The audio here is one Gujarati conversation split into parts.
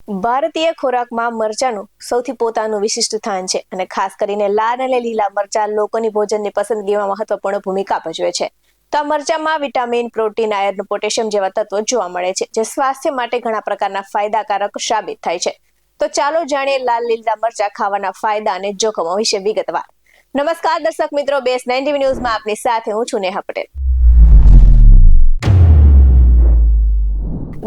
ભારતીય ખોરાકમાં મરચાંનું સૌથી પોતાનું વિશિષ્ટ સ્થાન છે અને ખાસ કરીને લાલ અને લીલા મરચાં લોકોની ભોજનની પસંદગીમાં મહત્વપૂર્ણ ભૂમિકા ભજવે છે. તો આ મરચાંમાં વિટામિન, પ્રોટીન, આયર્ન, પોટેશિયમ જેવા તત્વો જોવા મળે છે, જે સ્વાસ્થ્ય માટે ઘણા પ્રકારના ફાયદાકારક સાબિત થાય છે. તો ચાલો જાણીએ લાલ લીલા મરચાં ખાવાના ફાયદા અને જોખમો વિશે વિગતવાર. નમસ્કાર દર્શક મિત્રો, બેસ 90 ન્યૂઝમાં આપની સાથે હું છું નેહા પટેલ.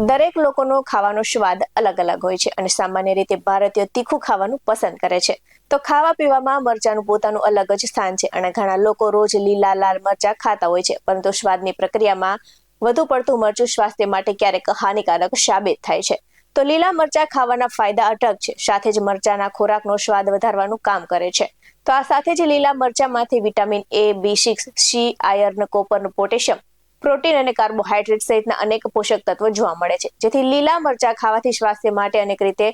દરેક લોકોનો ખાવાનો સ્વાદ અલગ અલગ હોય છે અને સામાન્ય રીતે ભારતીયો તીખું ખાવાનું પસંદ કરે છે. તો ખાવા પીવામાં મરચાંનું પોતાનું અલગ જ સ્થાન છે અને ઘણા લોકો રોજ લીલા લાલ મરચાં ખાતા હોય છે, પરંતુ સ્વાદની પ્રક્રિયામાં વધુ પડતું મરચું સ્વાસ્થ્ય માટે ક્યારેક હાનિકારક સાબિત થાય છે. તો લીલા મરચાં ખાવાના ફાયદા અટક છે, સાથે જ મરચાંના ખોરાકનો સ્વાદ વધારવાનું કામ કરે છે. તો આ સાથે જ લીલા મરચાંમાંથી vitamin A, B6, C, iron, copper, potassium, protein અને કાર્બોહાઈડ્રેટ સહિતના અનેક પોષક તત્વો જોવા મળે છે, જેથી લીલા મરચાં ખાવાથી સ્વાસ્થ્ય માટે અનેક રીતે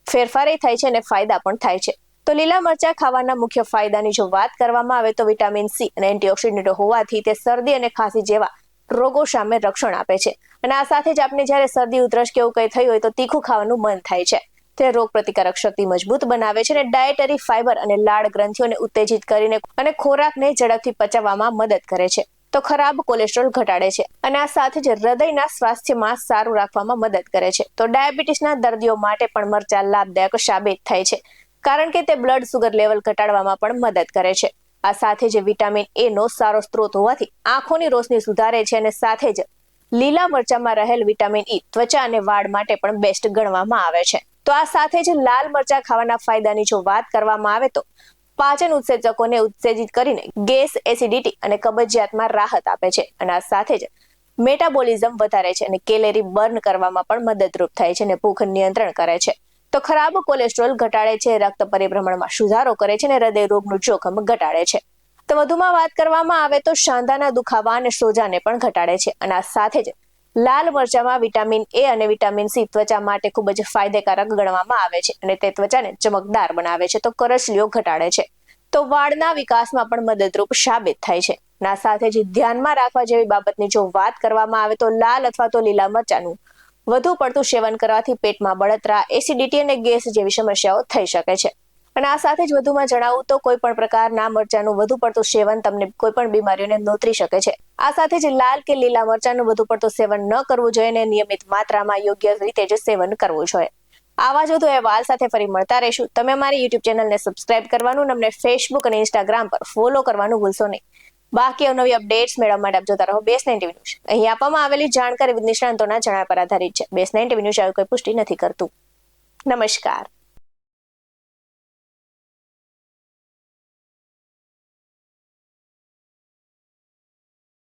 ફેરફાર થાય છે અને ફાયદા પણ થાય છે. તો લીલા મરચાં ખાવાના મુખ્ય ફાયદાની જો વાત કરવામાં આવે તો વિટામિન C અને એન્ટીઓક્સિડન્ટ હોવાથી તે શરદી અને ખાંસી જેવા રોગો સામે રક્ષણ આપે છે. અને આ સાથે જ આપણે જ્યારે શરદી, ઉધરસ કે એવું કંઈ થયું હોય તો તીખું ખાવાનું મન થાય છે. તે રોગ પ્રતિકારક શક્તિ મજબૂત બનાવે છે અને ડાયટરી ફાઈબર અને લાળ ગ્રંથિઓને ઉત્તેજિત કરીને અને ખોરાકને ઝડપથી પચાવવામાં મદદ કરે છે. તો ખરાબ કોલેસ્ટ્રોલ ઘટાડે છે અને આ સાથે જ હૃદયના સ્વાસ્થ્યમાં સારું રાખવામાં મદદ કરે છે. તો ડાયાબિટીસના દર્દીઓ માટે પણ મરચાં લાભદાયક સાબિત થાય છે, કારણ કે તે બ્લડ સુગર લેવલ ઘટાડવામાં પણ મદદ કરે છે. આ સાથે જ વિટામિન A નો સારો સ્ત્રોત હોવાથી આંખોની રોશની સુધારે છે અને સાથે જ લીલા મરચાંમાં રહેલ વિટામિન E ત્વચા અને વાળ માટે પણ બેસ્ટ ગણવામાં આવે છે. તો આ સાથે જ લાલ મરચાં ખાવાના ફાયદાની જો વાત કરવામાં આવે તો પાચન ઉત્સેચકોને ઉત્તેજિત કરીને ગેસ, એસિડિટી અને કબજિયાતમાં રાહત આપે છે અને આ સાથે જ મેટાબોલિઝમ વધારે છે અને કેલરી બર્ન કરવામાં પણ મદદરૂપ થાય છે અને ભૂખ નિયંત્રણ કરે છે. તો ખરાબ કોલેસ્ટ્રોલ ઘટાડે છે, રક્ત પરિભ્રમણમાં સુધારો કરે છે અને હૃદય રોગનું જોખમ ઘટાડે છે. તો વધુમાં વાત કરવામાં આવે તો સાંધાના દુખાવા અને સોજાને પણ ઘટાડે છે અને આ સાથે જ લાલ મરચાંમાં વિટામિન A અને વિટામિન C ત્વચા માટે ખૂબ જ ફાયદાકારક ગણવામાં આવે છે અને તે ત્વચાને ચમકદાર બનાવે છે. તો કરચલીઓ ઘટાડે છે. તો વાળના વિકાસમાં પણ મદદરૂપ સાબિત થાય છે. ના સાથે જ ધ્યાનમાં રાખવા જેવી બાબતની જો વાત કરવામાં આવે તો લાલ અથવા તો લીલા મરચાંનું વધુ પડતું સેવન કરવાથી પેટમાં બળતરા, એસિડિટી અને ગેસ જેવી સમસ્યાઓ થઈ શકે છે. અને આ સાથે જ વધુમાં જણાવું તો કોઈ પણ પ્રકારના મરચાંનું વધુ પડતું સેવન તમને કોઈ પણ બીમારીઓને નોતરી શકે છે. આ સાથે જ લાલ કે લીલા મરચાંનું વધુ પડતું સેવન ન કરવું જોઈએ અને નિયમિત માત્રામાં યોગ્ય રીતે જ સેવન કરવું જોઈએ. આવા જ વધુ અહેવાલ સાથે ફરી મળતા રહીશું. તમે અમારી યુટ્યુબ ચેનલને સબસ્ક્રાઇબ કરવાનું અને અમને ફેસબુક અને ઇન્સ્ટાગ્રામ પર ફોલો કરવાનું ભૂલશો નહીં. બાકી અવનવી અપડેટ્સ મેળવવા માટે આપ જોતા રહો બેસ 90 ન્યૂઝ. અહીં આપવામાં આવેલી જાણકારી નિષ્ણાંતોના જણાવ્યા પર આધારિત છે. બેસ 90 ન્યૂઝ આવી કોઈ પુષ્ટિ નથી કરતું. નમસ્કાર.